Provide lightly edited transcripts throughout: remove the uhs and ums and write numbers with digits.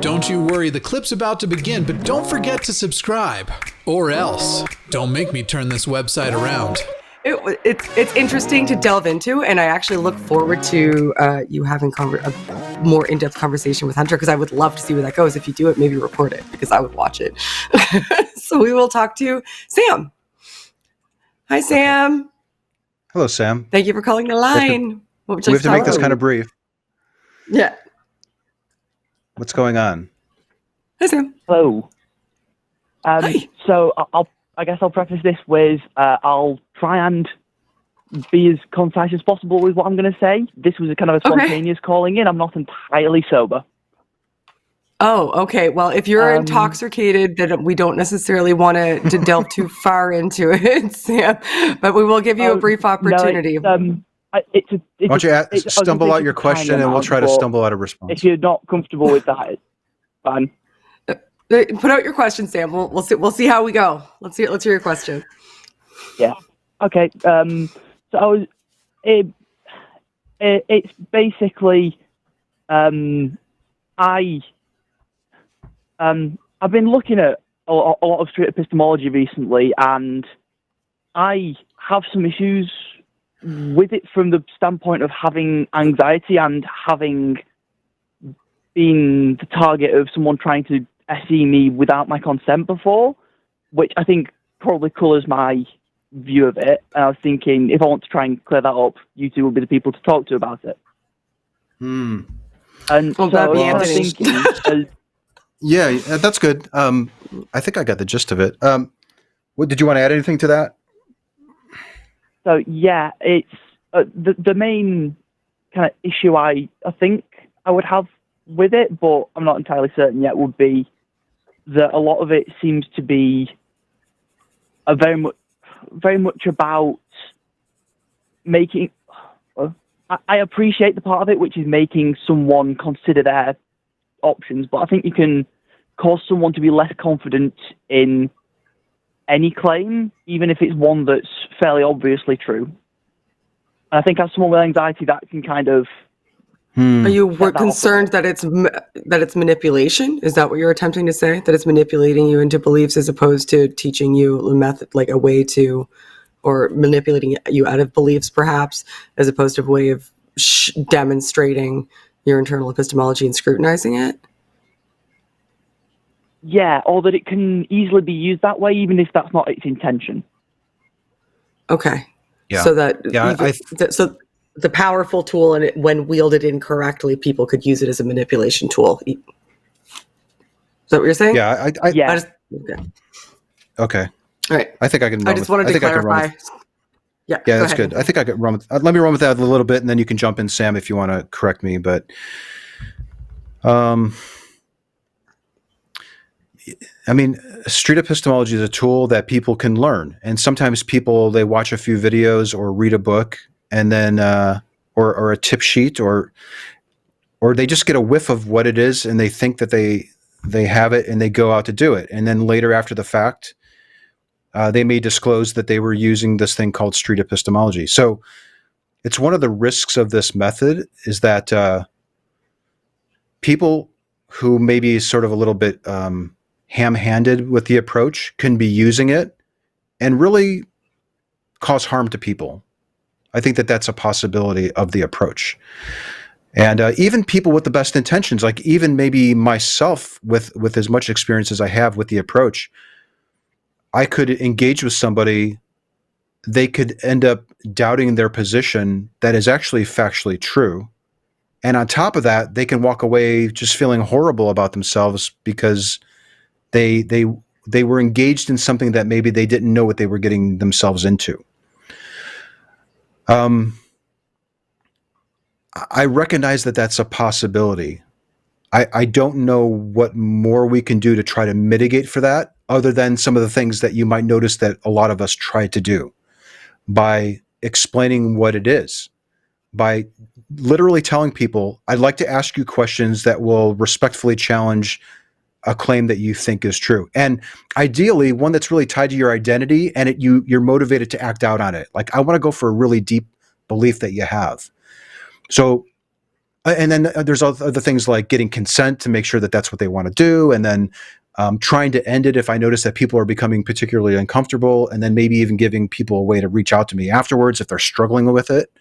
Don't you worry, the clip's about to begin, but don't forget to subscribe. Or else, don't make me turn this website around. It's interesting to delve into, and I actually look forward to you having a more in-depth conversation with Hunter, because I would love to see where that goes. If you do it, maybe report it, because I would watch it. So we will talk to Sam. Hi, Sam. Okay. Hello, Sam. Thank you for calling the line. We have to make this kind of brief. Yeah. What's going on? Hi, Sam. Hello. Hi. So I guess I'll preface this with I'll try and be as concise as possible with what I'm going to say. This was a kind of a spontaneous calling in. I'm not entirely sober. Oh, okay. Well, if you're intoxicated, then we don't necessarily want to delve too far into it, Sam. But we will give you a brief opportunity. No, Why don't you stumble out your question, and we'll try to stumble out a response. If you're not comfortable with that, it's fine. Put out your question, Sam. We'll see how we go. Let's hear your question. Yeah. Okay. So I was. It's basically. I've been looking at a lot of street epistemology recently, and I have some issues with it from the standpoint of having anxiety and having been the target of someone trying to SE me without my consent before, which I think probably colours my view of it. And I was thinking, if I want to try and clear that up, you two will be the people to talk to about it. And well, so I was thinking... Yeah, that's good. I think I got the gist of it. What did you want to add anything to that? So yeah, it's the main kind of issue I think I would have with it, but I'm not entirely certain yet, would be that a lot of it seems to be very much about making. I appreciate the part of it, which is making someone consider their options, but I think you can cause someone to be less confident in any claim, even if it's one that's fairly obviously true. And I think as someone with anxiety, that can kind of... Are you concerned that it's manipulation? Is that what you're attempting to say? That it's manipulating you into beliefs as opposed to teaching you a method, like a way to, or manipulating you out of beliefs, perhaps, as opposed to a way of demonstrating your internal epistemology and scrutinizing it? Yeah, or that it can easily be used that way, even if that's not its intention. Okay. Yeah. So that so the powerful tool, and when wielded incorrectly, people could use it as a manipulation tool. Is that what you're saying? Yeah. Yeah. Okay. All right. I think I can. I just wanted to clarify. Yeah, that's good. I think I could run with. Let me run with that a little bit, and then you can jump in, Sam, if you want to correct me. But, I mean, street epistemology is a tool that people can learn, and sometimes they watch a few videos or read a book, and then or a tip sheet, or they just get a whiff of what it is, and they think that they have it, and they go out to do it, and then later after the fact. They may disclose that they were using this thing called street epistemology. So it's one of the risks of this method is that people who may be sort of a little bit ham-handed with the approach can be using it and really cause harm to people. I think that that's a possibility of the approach. And even people with the best intentions, like even maybe myself with as much experience as I have with the approach, I could engage with somebody, they could end up doubting their position that is actually factually true. And on top of that, they can walk away just feeling horrible about themselves because they were engaged in something that maybe they didn't know what they were getting themselves into. I recognize that that's a possibility. I don't know what more we can do to try to mitigate for that, other than some of the things that you might notice that a lot of us try to do by explaining what it is, by literally telling people, I'd like to ask you questions that will respectfully challenge a claim that you think is true. And ideally, one that's really tied to your identity and you're motivated to act out on it. Like, I want to go for a really deep belief that you have. So And then there's other things like getting consent to make sure that that's what they want to do, and then trying to end it if I notice that people are becoming particularly uncomfortable, and then maybe even giving people a way to reach out to me afterwards if they're struggling with it.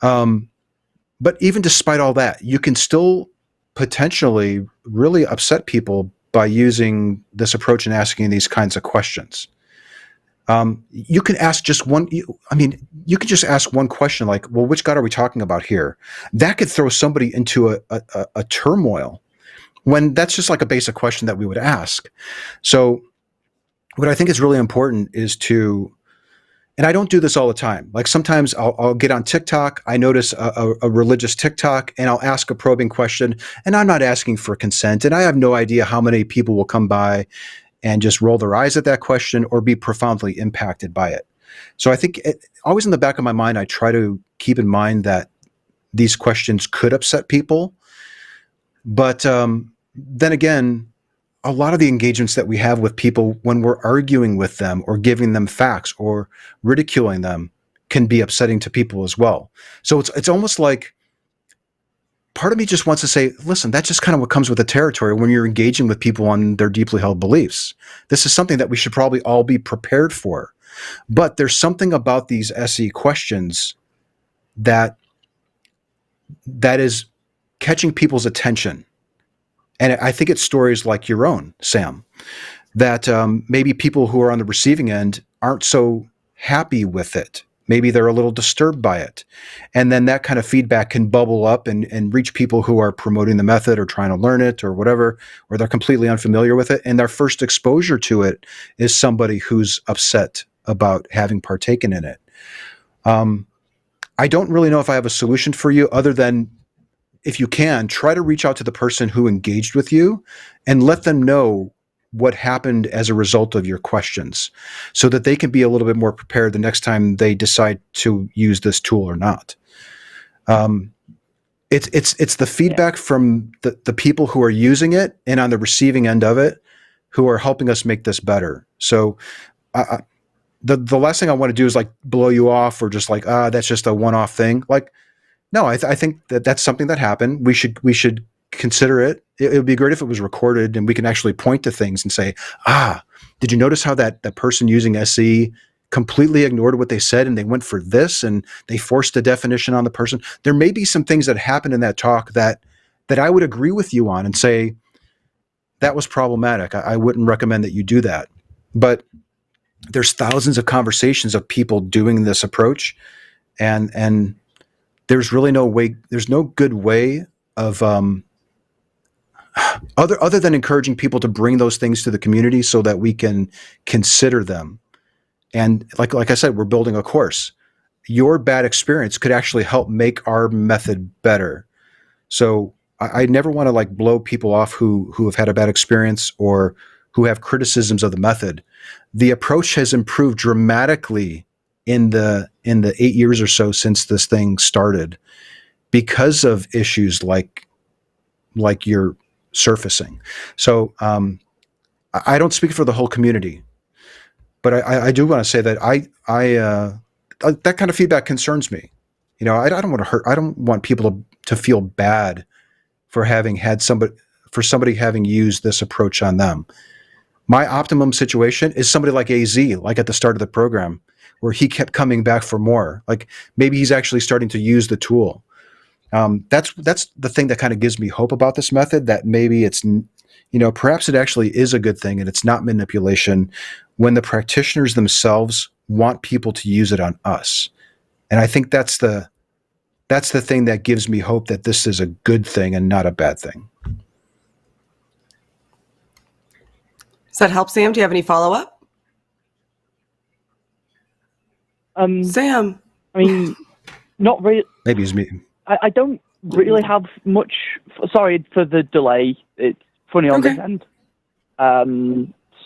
But even despite all that, you can still potentially really upset people by using this approach and asking these kinds of questions. You can ask just one, you could just ask one question like, well, which God are we talking about here? That could throw somebody into a turmoil when that's just like a basic question that we would ask. So what I think is really important is to, and I don't do this all the time. Like sometimes I'll get on TikTok, I notice a religious TikTok, and I'll ask a probing question, and I'm not asking for consent, and I have no idea how many people will come by and just roll their eyes at that question or be profoundly impacted by it. So I think always in the back of my mind, I try to keep in mind that these questions could upset people. But then again, a lot of the engagements that we have with people when we're arguing with them or giving them facts or ridiculing them can be upsetting to people as well. So it's almost like part of me just wants to say, listen, that's just kind of what comes with the territory when you're engaging with people on their deeply held beliefs. This is something that we should probably all be prepared for. But there's something about these SE questions that is catching people's attention. And I think it's stories like your own, Sam, that maybe people who are on the receiving end aren't so happy with it. Maybe they're a little disturbed by it. And then that kind of feedback can bubble up and reach people who are promoting the method or trying to learn it or whatever, or they're completely unfamiliar with it. And their first exposure to it is somebody who's upset about having partaken in it. I don't really know if I have a solution for you other than, if you can, try to reach out to the person who engaged with you and let them know what happened as a result of your questions so that they can be a little bit more prepared the next time they decide to use this tool or not. It's the feedback from the people who are using it and on the receiving end of it who are helping us make this better. So the last thing I want to do is like blow you off or just like, that's just a one-off thing. Like, no, I think that that's something that happened. We should consider it. It would be great if it was recorded and we can actually point to things and say, did you notice how that person using SE completely ignored what they said and they went for this and they forced a definition on the person? There may be some things that happened in that talk that I would agree with you on and say that was problematic. I wouldn't recommend that you do that. But there's thousands of conversations of people doing this approach, and there's really no way. There's no good way of other than encouraging people to bring those things to the community so that we can consider them. And like I said, we're building a course. Your bad experience could actually help make our method better. So I never want to like blow people off who have had a bad experience or who have criticisms of the method. The approach has improved dramatically in the 8 years or so since this thing started because of issues like you're surfacing. So I don't speak for the whole community, but I do want to say that I that kind of feedback concerns me. You know, I don't want to hurt. I don't want people to feel bad for having had somebody having used this approach on them. My optimum situation is somebody like AZ, like at the start of the program, where he kept coming back for more. Like maybe he's actually starting to use the tool. That's the thing that kind of gives me hope about this method, that maybe it's, perhaps it actually is a good thing and it's not manipulation when the practitioners themselves want people to use it on us. And I think that's the thing that gives me hope that this is a good thing and not a bad thing. Does that help, Sam? Do you have any follow-up? Sam. I mean, not really. Maybe it's me. I don't really have much. Sorry for the delay. It's funny on this end.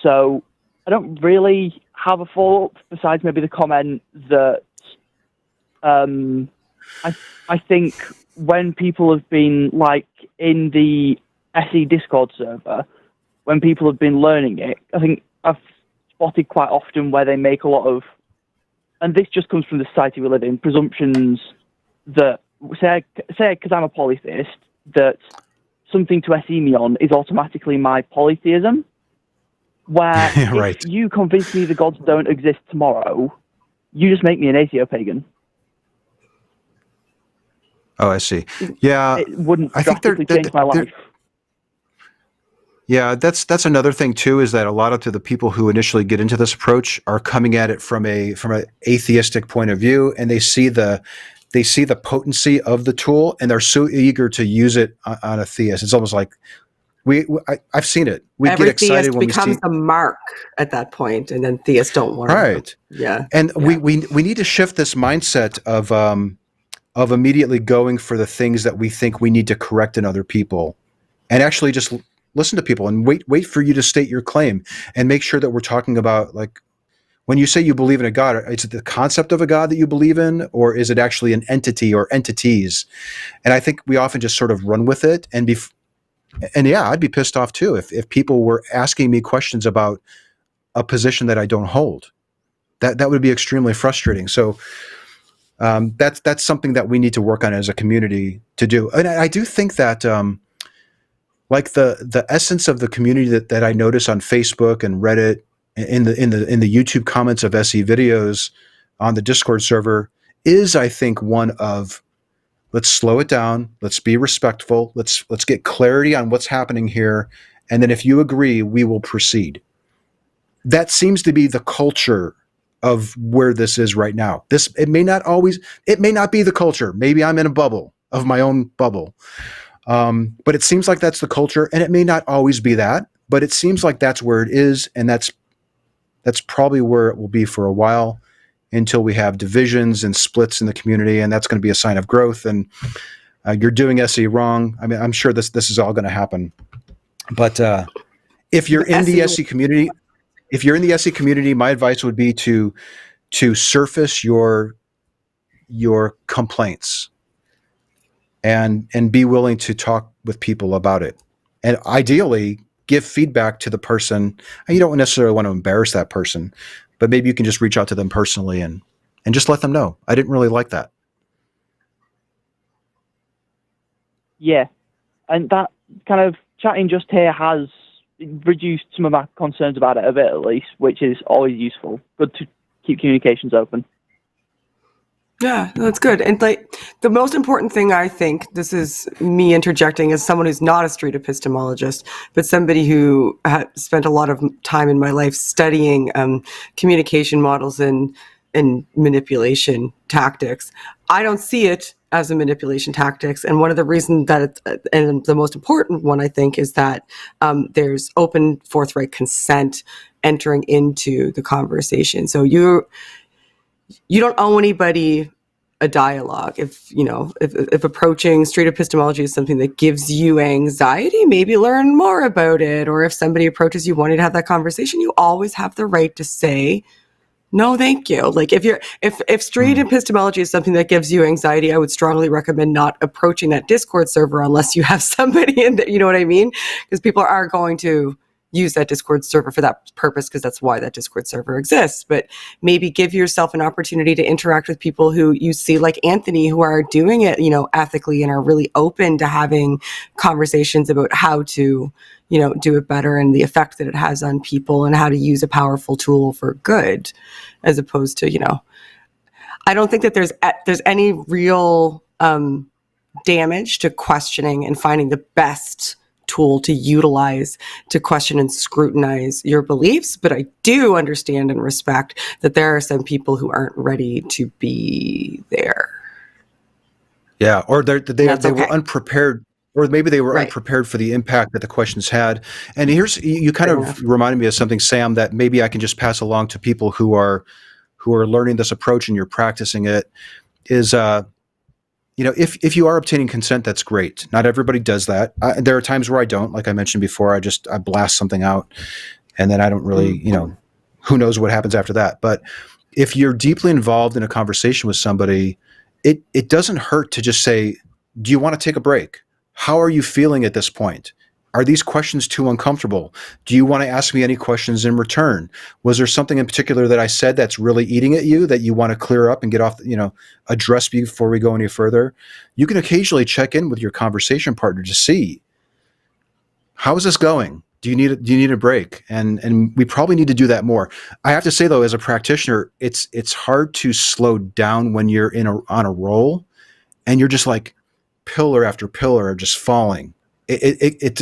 So I don't really have a follow-up besides maybe the comment that I think when people have been like in the SE Discord server, when people have been learning it, I think I've spotted quite often where they make a lot of, and this just comes from the society we live in, presumptions that say because I'm a polytheist, that something to SE me on is automatically my polytheism. Where Right. if you convince me the gods don't exist tomorrow, you just make me an atheo-pagan. Oh, I see. Yeah, It wouldn't I think drastically change my life. Yeah, that's another thing too, is that a lot of the people who initially get into this approach are coming at it from a atheistic point of view, and they see the potency of the tool, and they're so eager to use it on a theist. It's almost like I've seen it. We Every get excited theist when becomes we see a mark at that point, and then theists don't want right. to. Yeah, And we need to shift this mindset of immediately going for the things that we think we need to correct in other people, and actually just listen to people and wait for you to state your claim, and make sure that we're talking about, like, when you say you believe in a God, is it the concept of a God that you believe in, or is it actually an entity or entities? And I think we often just sort of run with it, and yeah, I'd be pissed off too if people were asking me questions about a position that I don't hold. That would be extremely frustrating. So that's something that we need to work on as a community to do. And I do think that like the essence of the community that I notice on Facebook and Reddit, in the YouTube comments of SE videos, on the Discord server, is, I think, one of, let's slow it down, let's be respectful, let's get clarity on what's happening here, and then if you agree, we will proceed. That seems to be the culture of where this is right now. It may not be the culture. Maybe I'm in a bubble of my own bubble. But it seems like that's the culture, and it may not always be that, but it seems like that's where it is, and that's probably where it will be for a while, until we have divisions and splits in the community, and that's going to be a sign of growth. And you're doing SE wrong. I mean, I'm sure this is all going to happen. But if you're in the SE community, my advice would be to surface your complaints, and be willing to talk with people about it, and ideally give feedback to the person. You don't necessarily want to embarrass that person, but maybe you can just reach out to them personally and just let them know, I didn't really like that. Yeah, and that kind of chatting just here has reduced some of my concerns about it a bit, at least, which is always useful. Good to keep communications open. Yeah, that's good. And like, the most important thing, I think, this is me interjecting as someone who's not a street epistemologist, but somebody who spent a lot of time in my life studying communication models and manipulation tactics. I don't see it as a manipulation tactics. And one of the reasons that and the most important one, I think, is that there's open, forthright consent entering into the conversation. So you don't owe anybody a dialogue. If approaching street epistemology is something that gives you anxiety, maybe learn more about it. Or if somebody approaches you wanting to have that conversation, you always have the right to say, no, thank you. Like if street epistemology is something that gives you anxiety, I would strongly recommend not approaching that Discord server unless you have somebody in there. You know what I mean? Because people are going to use that Discord server for that purpose, because that's why that Discord server exists. But maybe give yourself an opportunity to interact with people who you see, like Anthony, who are doing it, ethically, and are really open to having conversations about how to, do it better, and the effect that it has on people, and how to use a powerful tool for good, as opposed to, I don't think that there's any real damage to questioning and finding the best tool to utilize to question and scrutinize your beliefs. But I do understand and respect that there are some people who aren't ready to be there. Yeah, or they okay. were unprepared, or maybe they were unprepared for the impact that the questions had. And you kind of reminded me of something, Sam, that maybe I can just pass along to people who are learning this approach and you're practicing it. Is if you are obtaining consent, that's great. Not everybody does that. There are times where I don't, like I mentioned before. I blast something out, and then I don't really, who knows what happens after that. But if you're deeply involved in a conversation with somebody, it doesn't hurt to just say, do you want to take a break? How are you feeling at this point? Are these questions too uncomfortable? Do you want to ask me any questions in return? Was there something in particular that I said that's really eating at you that you want to clear up and get off, address before we go any further? You can occasionally check in with your conversation partner to see, how is this going? Do you need a break? And we probably need to do that more. I have to say though, as a practitioner, it's hard to slow down when you're on a roll and you're just like pillar after pillar just falling. It's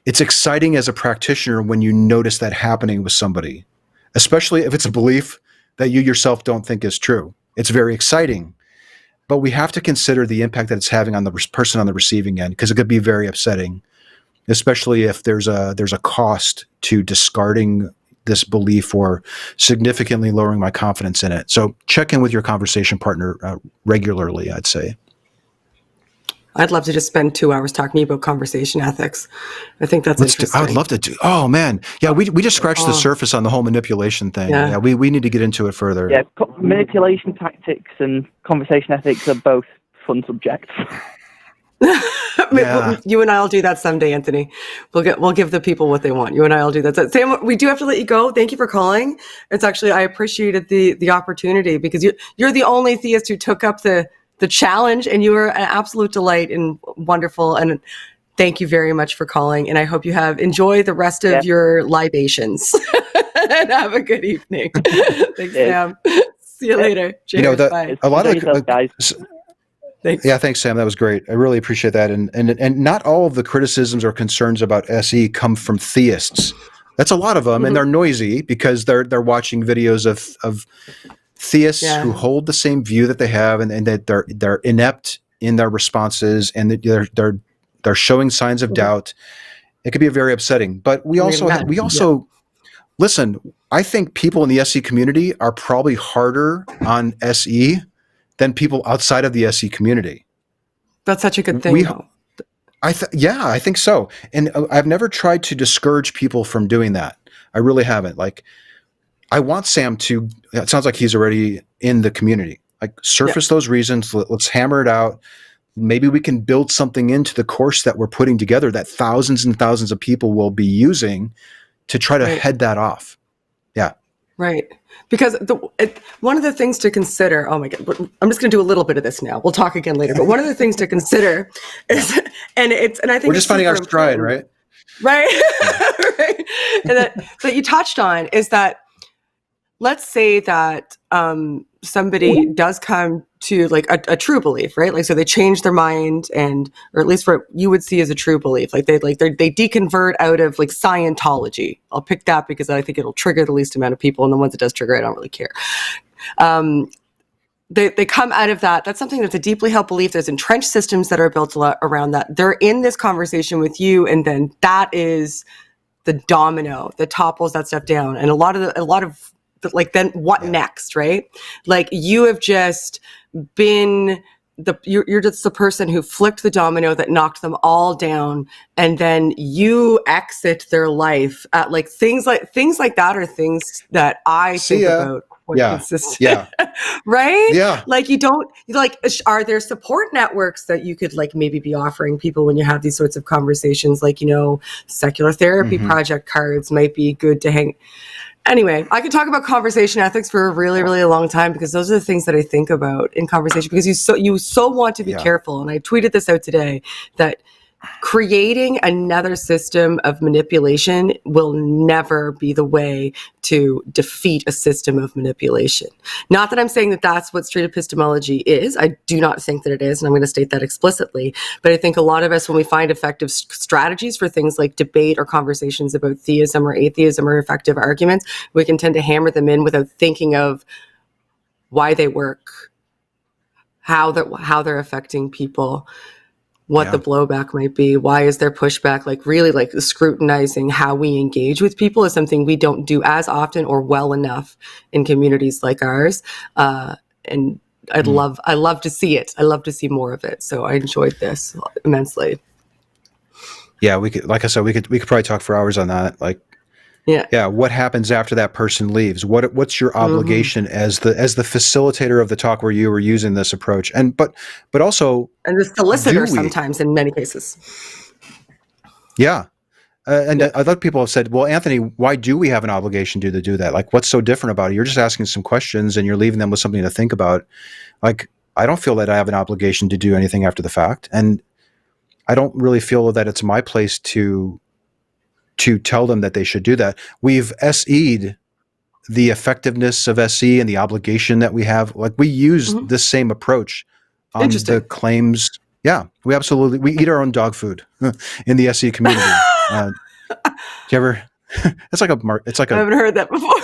exciting as a practitioner when you notice that happening with somebody, especially if it's a belief that you yourself don't think is true. It's very exciting, but we have to consider the impact that it's having on the person on the receiving end, because it could be very upsetting, especially if there's a cost to discarding this belief or significantly lowering my confidence in it. So check in with your conversation partner regularly, I'd say. I'd love to just spend 2 hours talking to you about conversation ethics. I think that's interesting. I would love to do. Oh man, yeah, we just scratched the surface on the whole manipulation thing. Yeah, we need to get into it further. Yeah, manipulation tactics and conversation ethics are both fun subjects. You and I will do that someday, Anthony. We'll give the people what they want. You and I will do that. So, Sam, we do have to let you go. Thank you for calling. It's actually, I appreciated the opportunity, because you're the only theist who took up the challenge, and you were an absolute delight and wonderful. And thank you very much for calling. And I hope you enjoy the rest of your libations and have a good evening. Thanks, Sam. See you later. Cheers. Bye. A lot of the guys. Thanks. Yeah, thanks, Sam. That was great. I really appreciate that. And not all of the criticisms or concerns about SE come from theists. That's a lot of them, and they're noisy because they're watching videos of theists who hold the same view that they have, and that they're inept in their responses, and that they're showing signs of doubt. It could be very upsetting. But we also listen. I think people in the SE community are probably harder on SE than people outside of the SE community. That's such a good thing. I think so. And I've never tried to discourage people from doing that. I really haven't. Like, I want Sam to, it sounds like he's already in the community. Like, surface those reasons. Let's hammer it out. Maybe we can build something into the course that we're putting together that thousands and thousands of people will be using to try to head that off. Yeah. Right. Because one of the things to consider, oh my God, I'm just going to do a little bit of this now. We'll talk again later. But one of the things to consider is, and I think we're just finding our stride, right? Right. Right. And that you touched on is that, let's say that somebody does come to like a true belief, right? Like, so they change their mind, or at least what you would see as a true belief. Like they deconvert out of like Scientology. I'll pick that because I think it'll trigger the least amount of people, and the ones it does trigger, I don't really care. They come out of that. That's something that's a deeply held belief. There's entrenched systems that are built around that. They're in this conversation with you, and then that is the domino that topples that stuff down. And a lot of like, then what next, right? Like, you have just been you're just the person who flicked the domino that knocked them all down, and then you exit their life at like things like that are things that I think about quite consistent. Right? Yeah. Like, you don't like, are there support networks that you could like maybe be offering people when you have these sorts of conversations? Like, secular therapy project cards might be good to hang. Anyway, I could talk about conversation ethics for a really, really long time, because those are the things that I think about in conversation, because you so want to be careful. And I tweeted this out today, that creating another system of manipulation will never be the way to defeat a system of manipulation. Not that I'm saying that that's what straight epistemology is. I do not think that it is, and I'm going to state that explicitly. But I think a lot of us, when we find effective strategies for things like debate or conversations about theism or atheism or effective arguments, we can tend to hammer them in without thinking of why they work, how they're affecting people, what the blowback might be, why is there pushback, like really like scrutinizing how we engage with people is something we don't do as often or well enough in communities like ours. And I love to see it. I love to see more of it. So I enjoyed this immensely. Yeah, we could, like I said, we could probably talk for hours on that. Like, yeah. What happens after that person leaves? What's your obligation as the facilitator of the talk where you were using this approach? And but also, and the solicitor sometimes in many cases. Yeah. And other people have said, well, Anthony, why do we have an obligation to do that? Like, what's so different about it? You're just asking some questions and you're leaving them with something to think about. Like, I don't feel that I have an obligation to do anything after the fact. And I don't really feel that it's my place to tell them that they should do that. We've SE'd the effectiveness of SE and the obligation that we have. Like, we use this same approach on the claims. Yeah, we eat our own dog food in the SE community. Do you ever? It's like I haven't heard that before.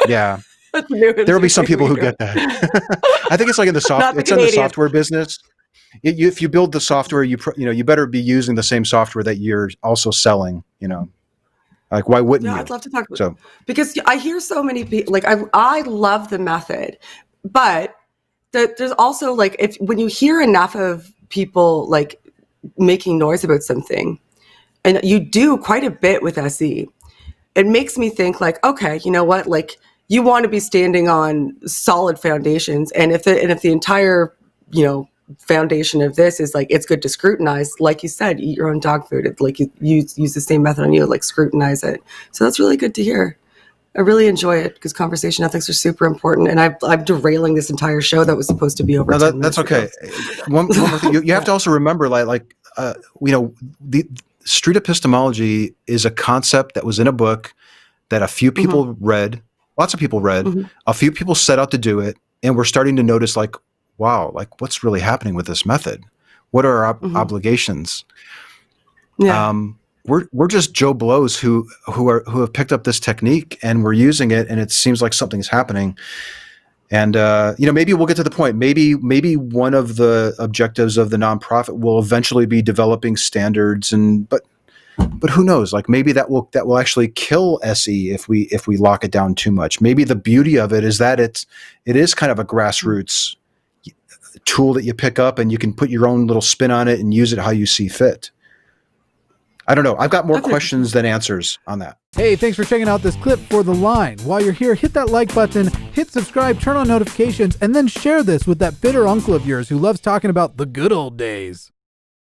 Yeah, there will be some people who get that. I think it's like in the it's in the software business. If you build the software, you better be using the same software that you're also selling. Like, why wouldn't you? I'd love to talk about because I hear so many people. Like, I love the method, but there's also like when you hear enough of people like making noise about something. And you do quite a bit with SE. It makes me think like, okay, you know what? Like, you want to be standing on solid foundations, and if the entire foundation of this is like it's good to scrutinize, like you said, eat your own dog food. It's like you use the same method on you, like scrutinize it. So that's really good to hear. I really enjoy it because conversation ethics are super important, and I'm derailing this entire show that was supposed to be over. No, that's okay. One more thing, you have to also remember, the street epistemology is a concept that was in a book that a few people read, lots of people read, a few people set out to do it, and we're starting to notice like, wow, like what's really happening with this method? What are our obligations? Yeah. We're just Joe Blows who have picked up this technique and we're using it, and it seems like something's happening. And maybe we'll get to the point. Maybe one of the objectives of the nonprofit will eventually be developing standards, but who knows? Like, maybe that will actually kill SE if we lock it down too much. Maybe the beauty of it is that it is kind of a grassroots tool that you pick up and you can put your own little spin on it and use it how you see fit. I don't know. I've got more questions than answers on that. Hey, thanks for checking out this clip for The Line. While you're here, hit that like button, hit subscribe, turn on notifications, and then share this with that bitter uncle of yours who loves talking about the good old days.